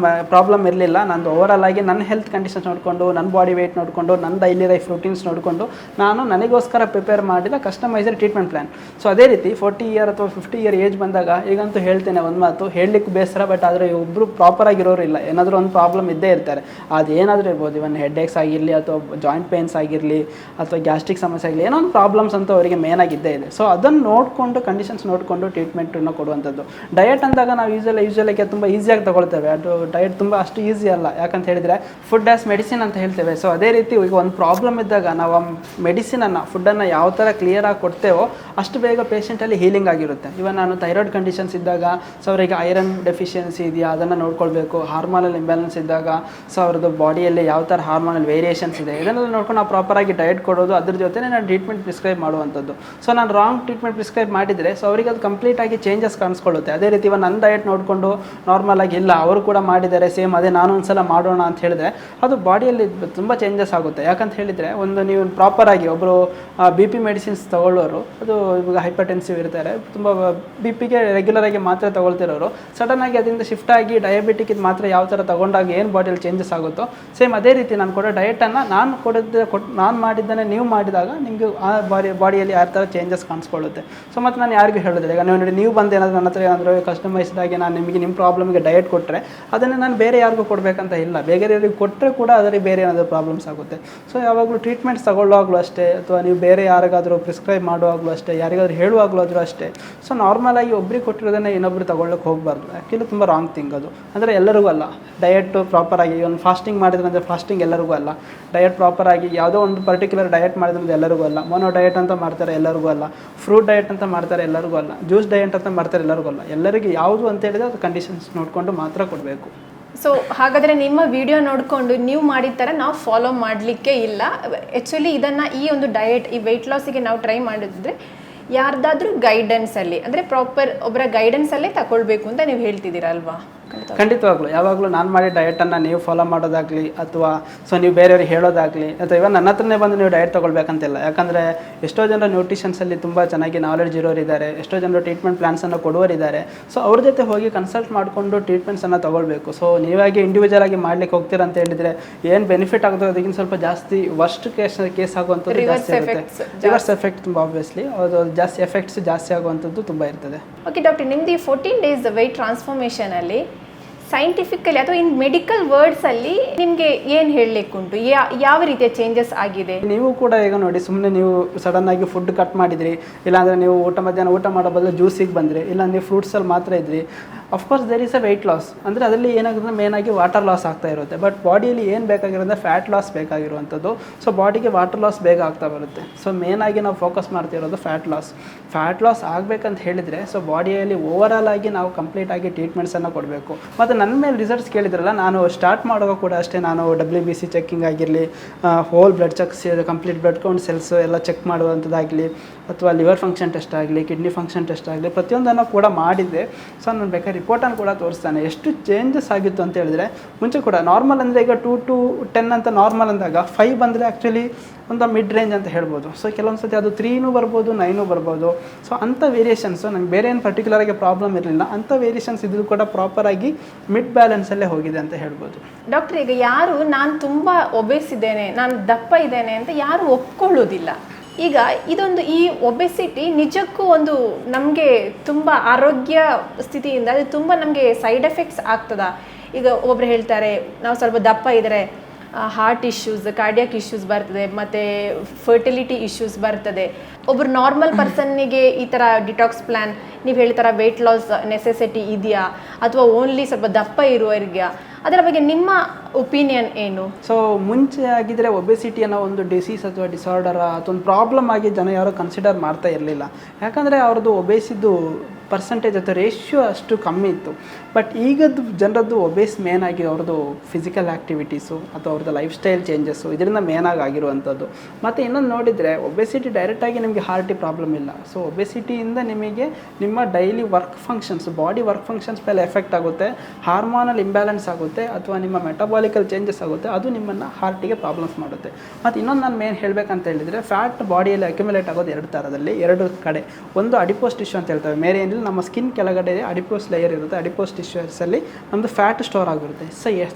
ಪ್ರಾಬ್ಲಮ್ ಇರಲಿಲ್ಲ. ನಂದು ಓವರಾಲ್ ಆಗಿ ನನ್ನ ಹೆಲ್ತ್ ಕಂಡೀಷನ್ಸ್ ನೋಡಿಕೊಂಡು, ನನ್ನ ಬಾಡಿ ವೆಯ್ಟ್ ನೋಡಿಕೊಂಡು, ನನ್ನ ಡೈಲಿ ಲೈಫ್ ರೂಟೀನ್ಸ್ ನೋಡಿಕೊಂಡು ನಾನು ನನಗೋಸ್ಕರ ಪ್ರಿಪೇರ್ ಮಾಡಿದ ಕಸ್ಟಮೈಸ್ಡ್ ಟ್ರೀಟ್ಮೆಂಟ್ ಪ್ಲ್ಯಾನ್. ಸೊ ಅದೇ ರೀತಿ 40 ಇಯರ್ ಅಥವಾ 50 ಇಯರ್ ಏಜ್ ಬಂದಾಗ, ಈಗಂತೂ ಹೇಳ್ತೇನೆ ಒಂದು ಮಾತು, ಹೇಳಲಿಕ್ಕೆ ಬೇಸರ, ಬಟ್ ಆದರೆ ಒಬ್ಬರು ಪ್ರಾಪರಾಗಿರೋರು ಇಲ್ಲ. ಏನಾದರೂ ಒಂದು ಪ್ರಾಬ್ಲಮ್ ಇದ್ದೇ ಇರ್ತಾರೆ. ಅದು ಏನಾದರೂ ಇರ್ಬೋದು, ಇವನ್ ಹೆಡ್ಏಕ್ಸ್ ಆಗಿರಲಿ ಅಥವಾ ಜಾಯಿಂಟ್ ಪೇನ್ಸ್ ಆಗಿರಲಿ ಅಥವಾ ಗ್ಯಾಸ್ಟ್ರಿಕ್ ಸಮಸ್ಯೆ ಆಗಲಿ, ಏನೋ ಒಂದು ಪ್ರಾಬ್ಲಮ್ಸ್ ಅಂತ ಅವರಿಗೆ ಮೇನ್ ಆಗಿದ್ದೇ ಇದೆ. ಸೊ ಅದನ್ನು ನೋಡಿಕೊಂಡು, ಕಂಡೀಷನ್ಸ್ ನೋಡಿಕೊಂಡು ಟ್ರೀಟ್ಮೆಂಟನ್ನು ಕೊಡುವಂಥದ್ದು. ಡಯಟ್ ಅಂದಾಗ ನಾವು ಯೂಶಲಾಗಿ ತುಂಬ ಈಸಿಯಾಗಿ ತಗೊಳ್ತೇವೆ. ಅದು ಡಯಟ್ ತುಂಬ ಅಷ್ಟು ಈಸಿ ಅಲ್ಲ. ಯಾಕಂತ ಹೇಳಿದರೆ ಫುಡ್ ಆ್ಯಸ್ ಮೆಡಿಸಿನ್ ಅಂತ ಹೇಳ್ತೇವೆ. ಸೊ ಅದೇ ರೀತಿ ಈಗ ಒಂದು ಪ್ರಾಬ್ಲಮ್ ಇದ್ದಾಗ ನಾವು ಆ ಮೆಡಿಸಿನನ್ನು, ಫುಡ್ಡನ್ನು ಯಾವ ಥರ ಕ್ಲಿಯರಾಗಿ ಕೊಡ್ತೇವೋ ಅಷ್ಟು ಬೇಗ ಪೇಷಂಟಲ್ಲಿ ಹೀಲಿಂಗ್ ಆಗಿರುತ್ತೆ. ಇವನ್ ನಾನು ಥೈರಾಯ್ಡ್ ಕಂಡೀಷನ್ಸ್ ಇದ್ದಾಗ, ಸೊ ಅವರಿಗೆ ಐರನ್ ಡೆಫಿಷಿಯನ್ಸಿ ಇದೆಯಾ ಅದನ್ನು ನೋಡ್ಕೊಳ್ಬೇಕು. ಹಾರ್ಮೋನಲ್ ಇಂಬ್ಯಾಲೆನ್ಸ್ ಇದ್ದಾಗ, ಸೊ ಅವ್ರದ್ದು ಬಾಡಿಯಲ್ಲಿ ಯಾವ ಥರ ಹಾರ್ಮೋನಲ್ ವೇರಿಯೇಷನ್ಸ್ ಇದೆ, ಇದನ್ನೆಲ್ಲ ನೋಡ್ಕೊಂಡು ನಾವು ಪ್ರಾಪರಾಗಿ ಡಯಟ್ ಕೊಡೋದು. ಅದ್ರ ಜೊತೆ ನಾನು ಟ್ರೀಟ್ಮೆಂಟ್ ಪ್ರಿಸ್ಕ್ರೈಬ್ ಮಾಡುವಂಥದ್ದು. ಸೊ ನಾನು ರಾಂಗ್ ಟ್ರೀಟ್ಮೆಂಟ್ ಪ್ರಿಸ್ಕ್ರೈಬ್ ಮಾಡಿದರೆ ಸೊ ಅವರಿಗೆ ಅದು ಕಂಪ್ಲೀಟಾಗಿ ಚೇಂಜಸ್ ಕಾಣಿಸ್ಕೊಳ್ಳುತ್ತೆ. ಅದೇ ರೀತಿ ಇವನ್ ನನ್ನ ಡಯಟ್ ನೋಡಿಕೊಂಡು ನಾರ್ಮಲಾಗಿ ಇಲ್ಲ ಅವರು ಕೂಡ ಮಾಡಿದ್ದಾರೆ ಸೇಮ್ ಅದೇ ನಾನು ಒಂದ್ಸಲ ಮಾಡೋಣ ಅಂತ ಹೇಳಿದ್ರೆ ಅದು ಬಾಡಿಯಲ್ಲಿ ತುಂಬ ಚೇಂಜಸ್ ಆಗುತ್ತೆ. ಯಾಕಂತ ಹೇಳಿದರೆ, ಒಂದು ನೀವು ಪ್ರಾಪರಾಗಿ ಒಬ್ಬರು ಕೆಲವರು ಬಿ ಪಿ ಮೆಡಿಸಿನ್ಸ್ ತೊಗೊಳ್ಳೋರು, ಅದು ಇವಾಗ ಹೈಪರ್ಟೆನ್ಸಿವ್ ಇರ್ತಾರೆ, ತುಂಬ ಬಿ ಪಿಗೆ ರೆಗ್ಯುಲರಾಗಿ ಮಾತ್ರೆ ತೊಗೊಳ್ತಿರೋರು ಸಡನ್ನಾಗಿ ಅದರಿಂದ ಶಿಫ್ಟ್ ಆಗಿ ಡಯಾಬಿಟಿಕ್ ಇದು ಮಾತ್ರ ಯಾವ ಥರ ತೊಗೊಂಡಾಗ ಏನು ಬಾಡಿಯಲ್ಲಿ ಚೇಂಜಸ್ ಆಗುತ್ತೋ ಸೇಮ್ ಅದೇ ರೀತಿ ನಾನು ಕೊಡೋ ಡಯಟನ್ನು ನಾನು ಮಾಡಿದ್ದನ್ನೇ ನೀವು ಮಾಡಿದಾಗ ನಿಮಗೆ ಆ ಬಾಡಿಯಲ್ಲಿ ಯಾವ ಥರ ಚೇಂಜಸ್ ಕಾಣಿಸ್ಕೊಳ್ಳುತ್ತೆ. ಸೊ ಮತ್ತು ನಾನು ಯಾರಿಗೂ ಹೇಳೋದಿಲ್ಲ. ಈಗ ನೀವು ಬಂದು ಏನಾದರೂ ನನ್ನ ಹತ್ರ ಏನಾದರೂ ಕಸ್ಟಮೈಸ್ಡ್ ಆಗಿ ನಾನು ನಿಮಗೆ ನಿಮ್ಮ ಪ್ರಾಬ್ಲಮ್ಗೆ ಡಯಟ್ ಕೊಟ್ಟರೆ ಅದನ್ನು ನಾನು ಬೇರೆ ಯಾರಿಗೂ ಕೊಡಬೇಕಂತ ಇಲ್ಲ, ಬೇರೆಯವರಿಗೆ ಕೊಟ್ಟರೆ ಕೂಡ ಅದರಲ್ಲಿ ಬೇರೆ ಏನಾದರೂ ಪ್ರಾಬ್ಲಮ್ಸ್ ಆಗುತ್ತೆ. ಸೊ ಯಾವಾಗಲೂ ಟ್ರೀಟ್ಮೆಂಟ್ಸ್ ತಗೊಳ್ಳುವಾಗಲೂ ಅಷ್ಟೇ, ಅಥವಾ ನೀವು ಬೇರೆ ಯಾರಿಗಾದರೂ ಪ್ರಿಸ್ಕ್ರೈಬ್ ಮಾಡುವಾಗಲೂ ಅಷ್ಟೇ, ಯಾರಿಗಾದ್ರೂ ಹೇಳುವಾಗಲೂ ಆದರೂ ಅಷ್ಟೇ, ಸೊ ನಾರ್ಮಲಾಗಿ ಒಬ್ಬರಿಗೆ ಕೊಟ್ಟಿರೋದನ್ನೇ ಇನ್ನೊಬ್ಬರು ತಗೊಳ್ಳೋಕೆ ಹೋಗಬಾರ್ದು. ಆ್ಯಕ್ಚುಲಿ ತುಂಬ ರಾಂಗ್ ಥಿಂಗ್ ಅದು. ಅಂದರೆ ಎಲ್ಲರಿಗೂ ಅಲ್ಲ, ಡಯಟ್ ಪ್ರಾಪರಾಗಿ ಒಂದು ಫಾಸ್ಟಿಂಗ್ ಮಾಡಿದ್ರಂದರೆ ಫಾಸ್ಟಿಂಗ್ ಎಲ್ಲರಿಗೂ ಅಲ್ಲ, ಡಯಟ್ ಪ್ರಾಪರಾಗಿ ಯಾವುದೋ ಒಂದು ಪರ್ಟಿಕ್ಯುಲರ್ ಡಯಟ್ ಮಾಡಿದ್ರಂದ್ರೆ ಎಲ್ಲರಿಗೂ ಅಲ್ಲ, ಮೋನೋ ಡಯಟ್ ಅಂತ ಮಾಡ್ತಾರೆ ಎಲ್ಲರಿಗೂ ಅಲ್ಲ, ಫ್ರೂಟ್ ಡಯಟ್ ಅಂತ ಮಾಡ್ತಾರೆ ಎಲ್ಲರಿಗೂ ಅಲ್ಲ, ಜ್ಯೂಸ್ ಡಯಟ್ ಅಂತ ಮಾಡ್ತಾರೆ ಎಲ್ಲರಿಗೂ ಅಲ್ಲ. ಎಲ್ಲರಿಗೆ ಯಾವುದು ಅಂತ ಹೇಳಿದ್ರೆ ಅದು ಕಂಡೀಷನ್ಸ್ ನೋಡಿಕೊಂಡು ಮಾತ್ರ ಕೊಡಬೇಕು. ಸೊ ಹಾಗಾದರೆ ನಿಮ್ಮ ವಿಡಿಯೋ ನೋಡಿಕೊಂಡು ನೀವು ಮಾಡಿದ ಥರ ನಾವು ಫಾಲೋ ಮಾಡಲಿಕ್ಕೆ ಇಲ್ಲ. ಆ್ಯಕ್ಚುಲಿ ಇದನ್ನು ಈ ಒಂದು ಡಯಟ್ ಈ ವೆಯ್ಟ್ ಲಾಸಿಗೆ ನಾವು ಟ್ರೈ ಮಾಡಿದ್ರೆ ಯಾರ್ದಾದ್ರೂ ಗೈಡೆನ್ಸಲ್ಲಿ ಅಂದರೆ ಪ್ರಾಪರ್ ಒಬ್ಬರ ಗೈಡೆನ್ಸಲ್ಲೇ ತಗೊಳ್ಬೇಕು ಅಂತ ನೀವು ಹೇಳ್ತಿದ್ದೀರಾ ಅಲ್ವಾ? ಖಂಡಿತವಾಗ್ಲೂ ಯಾವಾಗಲೂ ನಾನು ಮಾಡಿ ಡಯಟನ್ನು ನೀವು ಫಾಲೋ ಮಾಡೋದಾಗಲಿ ಅಥವಾ ಸೊ ನೀವು ಬೇರೆಯವ್ರಿಗೆ ಹೇಳೋದಾಗಲಿ ಅಥವಾ ಇವನ್ ನನ್ನ ಹತ್ರನೇ ಬಂದು ನೀವು ಡಯಟ್ ತೊಗೊಳ್ಬೇಕಂತಿಲ್ಲ. ಯಾಕಂದರೆ ಎಷ್ಟೋ ಜನರು ನ್ಯೂಟ್ರಿಷನ್ಸಲ್ಲಿ ತುಂಬ ಚೆನ್ನಾಗಿ ನಾಲೆಡ್ಜ್ ಇರೋರು ಇದ್ದಾರೆ, ಎಷ್ಟೋ ಜನರು ಟ್ರೀಟ್ಮೆಂಟ್ ಪ್ಲ್ಯಾನ್ಸನ್ನು ಕೊಡುವರಿದ್ದಾರೆ. ಸೊ ಅವ್ರ ಜೊತೆ ಹೋಗಿ ಕನ್ಸಲ್ಟ್ ಮಾಡಿಕೊಂಡು ಟ್ರೀಟ್ಮೆಂಟ್ಸನ್ನು ತೊಗೊಳ್ಬೇಕು. ಸೊ ನೀವಾಗಿ ಇಂಡಿವಿಜುವಲ್ ಆಗಿ ಮಾಡ್ಲಿಕ್ಕೆ ಹೋಗ್ತೀರಾ ಅಂತ ಹೇಳಿದರೆ ಏನು ಬೆನಿಫಿಟ್ ಆಗೋದು ಅದಕ್ಕಿಂತ ಸ್ವಲ್ಪ ಜಾಸ್ತಿ ವರ್ಸ್ಟ್ ಕೇಸ್ ಆಗುವಂಥದ್ದು ಜಾಸ್ತಿ ಇರುತ್ತೆ. ರಿವರ್ಸ್ ಎಫೆಕ್ಟ್ ತುಂಬ ಆಬ್ವಿಯಸ್ಲಿ ಅದು ಜಾಸ್ತಿ ಎಫೆಕ್ಟ್ಸ್ ಜಾಸ್ತಿ ಆಗುವಂಥದ್ದು ತುಂಬ ಇರ್ತದೆ. ಓಕೆ ಡಾಕ್ಟರ್, ನಿಮ್ಮದು ಈ 14 ಡೇಸ್ ವೆಯ್ಟ್ ಟ್ರಾನ್ಸ್ಫಾರ್ಮೇಷನಲ್ಲಿ ಸೈಂಟಿಫಿಕಲಿ ಅಥವಾ ಇನ್ ಮೆಡಿಕಲ್ ವರ್ಡ್ಸಲ್ಲಿ ನಿಮಗೆ ಏನು ಹೇಳಲಿಕ್ಕುಂಟು? ಯಾವ ರೀತಿಯ ಚೇಂಜಸ್ ಆಗಿದೆ? ನೀವು ಕೂಡ ಈಗ ನೋಡಿ, ಸುಮ್ಮನೆ ನೀವು ಸಡನ್ನಾಗಿ ಫುಡ್ ಕಟ್ ಮಾಡಿದ್ರಿ, ಇಲ್ಲಾಂದರೆ ನೀವು ಮಧ್ಯಾಹ್ನ ಊಟ ಮಾಡೋ ಬದಲು ಜ್ಯೂಸಿಗೆ ಬಂದ್ರಿ, ಇಲ್ಲ ನೀವು ಫ್ರೂಟ್ಸಲ್ಲಿ ಮಾತ್ರ ಇದ್ರಿ, of course there is a weight loss. ಅಂದರೆ ಅದರಲ್ಲಿ ಏನಾಗುತ್ತೆ, ಮೇನಾಗಿ ವಾಟರ್ ಲಾಸ್ ಆಗ್ತಾ ಇರುತ್ತೆ. ಬಟ್ ಬಾಡಿಯಲ್ಲಿ ಏನು ಬೇಕಾಗಿರೋದ್ರೆ ಫ್ಯಾಟ್ ಲಾಸ್ ಬೇಕಾಗಿರುವಂಥದ್ದು. ಸೊ ಬಾಡಿಗೆ ವಾಟರ್ ಲಾಸ್ ಬೇಗ ಆಗ್ತಾ ಬರುತ್ತೆ. ಸೊ ಮೇನಾಗಿ ನಾವು ಫೋಕಸ್ ಮಾಡ್ತಿರೋದು ಫ್ಯಾಟ್ ಲಾಸ್ ಆಗಬೇಕಂತ ಹೇಳಿದರೆ ಸೊ ಬಾಡಿಯಲ್ಲಿ ಓವರಾಲ್ ಆಗಿ ನಾವು ಕಂಪ್ಲೀಟಾಗಿ ಟ್ರೀಟ್ಮೆಂಟ್ಸನ್ನು ಕೊಡಬೇಕು. ಮತ್ತು ನನ್ನ ಮೇಲೆ ರಿಸಲ್ಟ್ಸ್ ಕೇಳಿದ್ರಲ್ಲ, ನಾನು ಸ್ಟಾರ್ಟ್ ಮಾಡುವಾಗ ಕೂಡ ಅಷ್ಟೇ, ನಾನು WBC ಚೆಕ್ಕಿಂಗ್ ಆಗಿರಲಿ, whole blood cheques, complete blood count cells ಎಲ್ಲ ಚೆಕ್ ಮಾಡುವಂಥದ್ದಾಗಲಿ, ಅಥವಾ ಲಿವರ್ ಫಂಕ್ಷನ್ ಟೆಸ್ಟ್ ಆಗಲಿ, ಕಿಡ್ನಿ ಫಂಕ್ಷನ್ ಟೆಸ್ಟ್ ಆಗಲಿ, ಪ್ರತಿಯೊಂದನ್ನು ಕೂಡ ಮಾಡಿದ್ದೆ. ಸೊ ನಾನು ಬೇಕಾದ್ರೆ ರಿಪೋರ್ಟನ್ನು ಕೂಡ ತೋರಿಸ್ತಾನೆ ಎಷ್ಟು ಚೇಂಜಸ್ ಆಗಿತ್ತು ಅಂತ ಹೇಳಿದ್ರೆ. ಮುಂಚೆ ಕೂಡ ನಾರ್ಮಲ್ ಅಂದರೆ ಈಗ 2 to 10 ಅಂತ ನಾರ್ಮಲ್ ಅಂದಾಗ 5 ಬಂದರೆ ಆ್ಯಕ್ಚುಲಿ ಒಂದು ಮಿಡ್ ರೇಂಜ್ ಅಂತ ಹೇಳ್ಬೋದು. ಸೊ ಕೆಲವೊಂದು ಸತಿ ಅದು 3 ಬರ್ಬೋದು, 9 ಬರ್ಬೋದು. ಸೊ ಅಂಥ ವೇರಿಯೇಷನ್ಸು ನನಗೆ ಬೇರೆ ಏನು ಪರ್ಟಿಕ್ಯುಲರಾಗಿ ಪ್ರಾಬ್ಲಮ್ ಇರಲಿಲ್ಲ, ಅಂಥ ವೇರಿಯೇಷನ್ಸ್ ಇದ್ರೂ ಕೂಡ ಪ್ರಾಪರಾಗಿ ಮಿಡ್ ಬ್ಯಾಲೆನ್ಸಲ್ಲೇ ಹೋಗಿದೆ ಅಂತ ಹೇಳ್ಬೋದು. ಡಾಕ್ಟರ್, ಈಗ ಯಾರು ನಾನು ತುಂಬ ಒಬೇಸ್ ಇದ್ದೇನೆ, ನಾನು ದಪ್ಪ ಇದ್ದೇನೆ ಅಂತ ಯಾರು ಒಪ್ಕೊಳ್ಳೋದಿಲ್ಲ. ಈಗ ಈ ಒಬೆಸಿಟಿ ನಿಜಕ್ಕೂ ಒಂದು ನಮಗೆ ತುಂಬ ಆರೋಗ್ಯ ಸ್ಥಿತಿಯಿಂದ ಅದು ತುಂಬ ನಮಗೆ ಸೈಡ್ ಎಫೆಕ್ಟ್ಸ್ ಆಗ್ತದ? ಈಗ ಒಬ್ಬರು ಹೇಳ್ತಾರೆ ನಾವು ಸ್ವಲ್ಪ ದಪ್ಪ ಇದ್ದರೆ ಹಾರ್ಟ್ ಇಶ್ಯೂಸ್, ಕಾರ್ಡಿಯಾಕ್ ಇಶ್ಯೂಸ್ ಬರ್ತದೆ, ಮತ್ತು ಫರ್ಟಿಲಿಟಿ ಇಶ್ಯೂಸ್ ಬರ್ತದೆ. ಒಬ್ಬರು ನಾರ್ಮಲ್ ಪರ್ಸನ್ನಿಗೆ ಈ ಥರ ಡಿಟಾಕ್ಸ್ ಪ್ಲ್ಯಾನ್ ನೀವು ಹೇಳ್ತಾರ ವೆಯ್ಟ್ ಲಾಸ್ ನೆಸೆಸಿಟಿ ಇದೆಯಾ, ಅಥವಾ ಓನ್ಲಿ ಸ್ವಲ್ಪ ದಪ್ಪ ಇರುವವರಿಗೆ? ಅದರ ಬಗ್ಗೆ ನಿಮ್ಮ ಒಪಿನಿಯನ್ ಏನು? ಸೊ ಮುಂಚೆ ಆಗಿದ್ದರೆ ಒಬೆಸಿಟಿ ಅನ್ನೋ ಒಂದು ಡಿಸೀಸ್ ಅಥವಾ ಡಿಸಾರ್ಡರ್ ಅಥವಾ ಒಂದು ಪ್ರಾಬ್ಲಮ್ ಆಗಿ ಜನ ಯಾರು ಕನ್ಸಿಡರ್ ಮಾಡ್ತಾ ಇರಲಿಲ್ಲ. ಯಾಕಂದರೆ ಅವ್ರದ್ದು ಒಬೇಸಿದ್ದು ಪರ್ಸೆಂಟೇಜ್ ಅಥವಾ ರೇಷ್ಯೋ ಅಷ್ಟು ಕಮ್ಮಿ ಇತ್ತು. ಬಟ್ ಈಗದ್ದು ಜನರದ್ದು ಒಬೇಸ್ ಮೇನ್ ಆಗಿ ಅವ್ರದ್ದು ಫಿಸಿಕಲ್ ಆ್ಯಕ್ಟಿವಿಟೀಸು ಅಥವಾ ಅವ್ರದ್ದು ಲೈಫ್ ಸ್ಟೈಲ್ ಚೇಂಜಸ್ಸು ಇದರಿಂದ ಮೇನಾಗಿ ಆಗಿರುವಂಥದ್ದು. ಮತ್ತು ಇನ್ನೊಂದು ನೋಡಿದರೆ ಒಬೆಸಿಟಿ ಡೈರೆಕ್ಟಾಗಿ ನಿಮಗೆ ಹಾರ್ಟಿ ಪ್ರಾಬ್ಲಮ್ ಇಲ್ಲ. ಸೊ ಒಬೆಸಿಟಿಯಿಂದ ನಿಮಗೆ ನಿಮ್ಮ daily work functions, body work functions ಮೇಲೆ ಎಫೆಕ್ಟ್ ಆಗುತ್ತೆ, ಹಾರ್ಮೋನಲ್ ಇಂಬ್ಯಾಲೆನ್ಸ್ ಆಗುತ್ತೆ, ಅಥವಾ ನಿಮ್ಮ ಮೆಟಬಾಲಿಕಲ್ ಚೇಂಜಸ್ ಆಗುತ್ತೆ, ಅದು ನಿಮ್ಮನ್ನು ಹಾರ್ಟಿಗೆ ಪ್ರಾಬ್ಲಮ್ಸ್ ಮಾಡುತ್ತೆ. ಮತ್ತು ಇನ್ನೊಂದು ನಾನು ಮೇನ್ ಹೇಳಬೇಕಂತ ಹೇಳಿದರೆ ಫ್ಯಾಟ್ ಬಾಡಿಯಲ್ಲಿ ಅಕ್ಯುಮುಲೇಟ್ ಆಗೋದು 2 ಥರದಲ್ಲಿ, 2 ಕಡೆ. ಒಂದು ಅಡಿಪೋಸ್ ಟಿಶ್ಯೂ ಅಂತ ಹೇಳ್ತೇವೆ, ಮೇರೆ ಏನಿಲ್ಲ ನಮ್ಮ ಸ್ಕಿನ್ ಕೆಳಗಡೆ ಅಡಿಪೋಸ್ ಲೇಯರ್ ಇರುತ್ತೆ, ಅಡಿಪೋಸ್ ಟಿಶ್ಯೂಸಲ್ಲಿ ನಮ್ಮದು ಫ್ಯಾಟ್ ಸ್ಟೋರ್ ಆಗಿರುತ್ತೆ.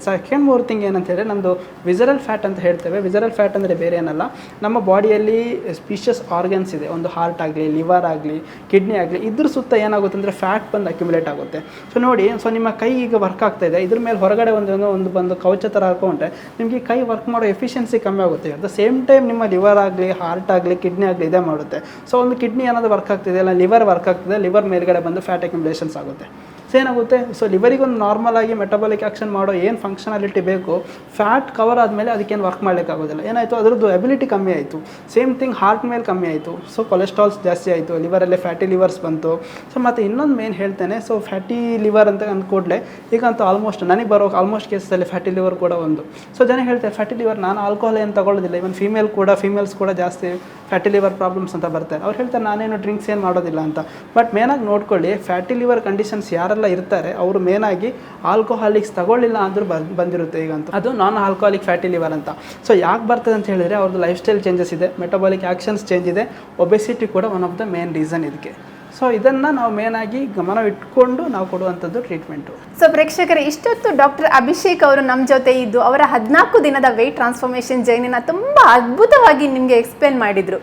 ಸೆಕೆಂಡ್ ಮೋರ್ ಥಿಂಗ್ ಏನಂತ ಹೇಳಿದ್ರೆ ನಮ್ಮದು ವಿಸರಲ್ ಫ್ಯಾಟ್ ಅಂತ ಹೇಳ್ತೇವೆ. ವಿಸರಲ್ ಫ್ಯಾಟ್ ಅಂದರೆ ಬೇರೆ ಏನಲ್ಲ, ನಮ್ಮ ಬಾಡಿಯಲ್ಲಿ ಸ್ಪೀಷಿಯಸ್ ಆರ್ಗನ್ಸ್ ಇದೆ, ಒಂದು ಹಾರ್ಟ್ ಆಗಲಿ, ಲಿವರ್ ಆಗಲಿ, ಕಿಡ್ನಿ ಆಗಲಿ, ಇದ್ರ ಸುತ್ತ ಏನಾಗುತ್ತೆ ಅಂದರೆ ಫ್ಯಾಟ್ ಬಂದು ಅಕ್ಯುಮುಲೇಟ್ ಆಗುತ್ತೆ. ಸೊ ನೋಡಿ, ಸೊ ನಿಮ್ಮ ಕೈ ಈಗ ವರ್ಕ್ ಆಗ್ತಾ ಇದೆ, ಇದ್ರ ಮೇಲೆ ಹೊರಗಡೆ ಒಂದು ಬಂದು ಕವಚ ಥರ ಹಾಕೊಂಡ್ರೆ ನಿಮಗೆ ಕೈ ವರ್ಕ್ ಮಾಡೋ ಎಫಿಷಿಯನ್ಸಿ ಕಮ್ಮಿ ಆಗುತ್ತೆ. ಅಟ್ ದ ಸೇಮ್ ಟೈಮ್ ನಿಮ್ಮ ಲಿವರ್ ಆಗಲಿ, ಹಾರ್ಟ್ ಆಗಲಿ, ಕಿಡ್ನಿ ಆಗಲಿ ಇದೇ ಮಾಡುತ್ತೆ. ಸೊ ಒಂದು ಕಿಡ್ನಿ ಏನಾದರೂ ವರ್ಕ್ ಆಗ್ತಿದೆ, ಇಲ್ಲ ಲಿವರ್ ವರ್ಕ್ ಆಗ್ತಿದೆ, ಲಿವರ್ ಮೇಲ್ಗಡೆ ಬಂದು ಫ್ಯಾಟ್ ಅಕ್ಯುಮುಲೇಷನ್ಸ್ ಆಗುತ್ತೆ. ಸೊ ಏನಾಗುತ್ತೆ, ಸೊ ಲಿವರಿಗೊಂದು ನಾರ್ಮಲ್ ಆಗಿ ಮೆಟಬಾಲಿಕ್ ಆ್ಯಕ್ಷನ್ ಮಾಡೋ ಏನು ಫಂಕ್ಷನಾಲಿಟಿ ಬೇಕು, ಫ್ಯಾಟ್ ಕವರ್ ಆದಮೇಲೆ ಅದಕ್ಕೇನು ವರ್ಕ್ ಮಾಡಲಿಕ್ಕಾಗೋದಿಲ್ಲ. ಏನಾಯಿತು, ಅದರದ್ದು ಎಬಿಲಿಟಿ ಕಮ್ಮಿ ಆಯಿತು. ಸೇಮ್ ಥಿಂಗ್ ಹಾರ್ಟ್ ಮೇಲೆ ಕಮ್ಮಿ ಆಯಿತು. ಸೊ ಕೊಲೆಸ್ಟ್ರಾಲ್ಸ್ ಜಾಸ್ತಿ ಆಯಿತು, ಲಿವರಲ್ಲೇ ಫ್ಯಾಟಿ ಲಿವರ್ಸ್ ಬಂತು. ಸೊ ಮತ್ತು ಇನ್ನೊಂದು ಮೇನ್ ಹೇಳ್ತೇನೆ, ಸೊ ಫ್ಯಾಟಿ ಲಿವರ್ ಅಂತ ಅಂದ್ಕೊಡ್ಲೆ ಈಗ ಅಂತೂ ಆಲ್ಮೋಸ್ಟ್ ನನಗೆ ಬರೋ ಆಲ್ಮೋಸ್ಟ್ ಕೇಸಲ್ಲಿ ಫ್ಯಾಟಿ ಲಿವರ್ ಕೂಡ ಒಂದು. ಸೊ ಜನ ಹೇಳ್ತಾರೆ ಫ್ಯಾಟಿ ಲಿವರ್, ನಾನು ಆಲ್ಕೋಹಾಲ್ ಏನು ತಗೊಳ್ಳೋದಿಲ್ಲ, ಇವನ್ ಫೀಮೇಲ್ಸ್ ಕೂಡ ಜಾಸ್ತಿ ಫ್ಯಾಟಿ ಲಿವರ್ ಪ್ರಾಬ್ಲಮ್ಸ್ ಅಂತ ಬರ್ತಾರೆ. ಅವ್ರು ಹೇಳ್ತಾರೆ ನಾನೇನು ಡ್ರಿಂಕ್ಸ್ ಏನು ಮಾಡೋದಿಲ್ಲ ಅಂತ. ಬಟ್ ಮೇನಾಗಿ ನೋಡ್ಕೊಳ್ಳಿ, ಫ್ಯಾಟಿ ಲಿವರ್ ಕಂಡೀಷನ್ಸ್ ಯಾರೆಲ್ಲ ಯಾರೆಲ್ಲ ಇರ್ತಾರೆ ಅವರು ಮೇನಾಗಿ ಆಲ್ಕೋಹಾಲಿಕ್ಸ್ ತಗೊಳ್ಳಿಲ್ಲ ಅಂದರೂ ಬಂದಿರುತ್ತೆ ಈಗಂತೂ. ಅದು ನಾನ್ ಆಲ್ಕೋಹಾಲಿಕ್ ಫ್ಯಾಟಿ ಲಿವರ್ ಅಂತ. ಸೊ ಯಾಕೆ ಬರ್ತದೆ ಅಂತ ಹೇಳಿದರೆ ಅವ್ರದ್ದು ಲೈಫ್ ಸ್ಟೈಲ್ ಚೇಂಜಸ್ ಇದೆ, ಮೆಟಬಾಲಿಕ್ ಆ್ಯಕ್ಷನ್ಸ್ ಚೇಂಜ್ ಇದೆ, ಒಬೆಸಿಟಿ ಕೂಡ one of the main reason ಇದಕ್ಕೆ. ಸೊ ಇದನ್ನು ನಾವು ಮೇನಾಗಿ ಗಮನ ಇಟ್ಕೊಂಡು ನಾವು ಕೊಡುವಂಥದ್ದು ಟ್ರೀಟ್ಮೆಂಟು. ಸೊ ಪ್ರೇಕ್ಷಕರೇ, ಇಷ್ಟೊತ್ತು ಡಾಕ್ಟರ್ ಅಭಿಷೇಕ್ ಅವರು ನಮ್ಮ ಜೊತೆ ಇದ್ದು ಅವರ 14 ದಿನದ ವೆಯ್ಟ್ ಟ್ರಾನ್ಸ್ಫಾರ್ಮೇಷನ್ ಜರ್ನಿನ ತುಂಬ ಅದ್ಭುತವಾಗಿ ನಿಮಗೆ ಎಕ್ಸ್ಪ್ಲೇನ್ ಮಾಡಿದರು.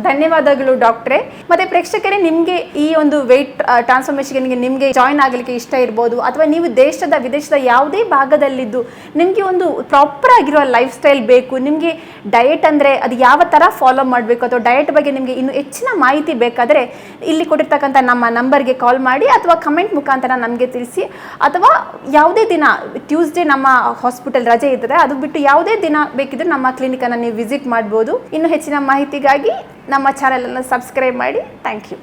ಧನ್ಯವಾದಗಳು ಡಾಕ್ಟ್ರೇ. ಮತ್ತು ಪ್ರೇಕ್ಷಕರೇ, ನಿಮಗೆ ಈ ಒಂದು ವೆಯ್ಟ್ ಟ್ರಾನ್ಸ್ಫಾರ್ಮೇಷನ್ಗೆ ನಿಮಗೆ ಜಾಯ್ನ್ ಆಗಲಿಕ್ಕೆ ಇಷ್ಟ ಇರ್ಬೋದು, ಅಥವಾ ನೀವು ದೇಶದ ವಿದೇಶದ ಯಾವುದೇ ಭಾಗದಲ್ಲಿದ್ದು ನಿಮಗೆ ಒಂದು ಪ್ರಾಪರ್ ಆಗಿರುವ ಲೈಫ್ ಸ್ಟೈಲ್ ಬೇಕು, ನಿಮಗೆ ಡಯಟ್ ಅಂದರೆ ಅದು ಯಾವ ಥರ ಫಾಲೋ ಮಾಡಬೇಕು ಅಥವಾ ಡಯಟ್ ಬಗ್ಗೆ ನಿಮಗೆ ಇನ್ನೂ ಹೆಚ್ಚಿನ ಮಾಹಿತಿ ಬೇಕಾದರೆ ಇಲ್ಲಿ ಕೊಟ್ಟಿರ್ತಕ್ಕಂಥ ನಮ್ಮ ನಂಬರ್ಗೆ ಕಾಲ್ ಮಾಡಿ ಅಥವಾ ಕಮೆಂಟ್ ಮುಖಾಂತರ ನಮಗೆ ತಿಳಿಸಿ, ಅಥವಾ ಯಾವುದೇ ದಿನ ಟ್ಯೂಸ್ಡೇ ನಮ್ಮ ಹಾಸ್ಪಿಟಲ್ ರಜೆ ಇರ್ತದೆ, ಅದು ಬಿಟ್ಟು ಯಾವುದೇ ದಿನ ಬೇಕಿದ್ದರೂ ನಮ್ಮ ಕ್ಲಿನಿಕನ್ನು ನೀವು ವಿಸಿಟ್ ಮಾಡ್ಬೋದು. ಇನ್ನು ಹೆಚ್ಚಿನ ಮಾಹಿತಿಗಾಗಿ ನಮ್ಮ ಚಾನಲನ್ನು ಸಬ್ಸ್ಕ್ರೈಬ್ ಮಾಡಿ. Thank you.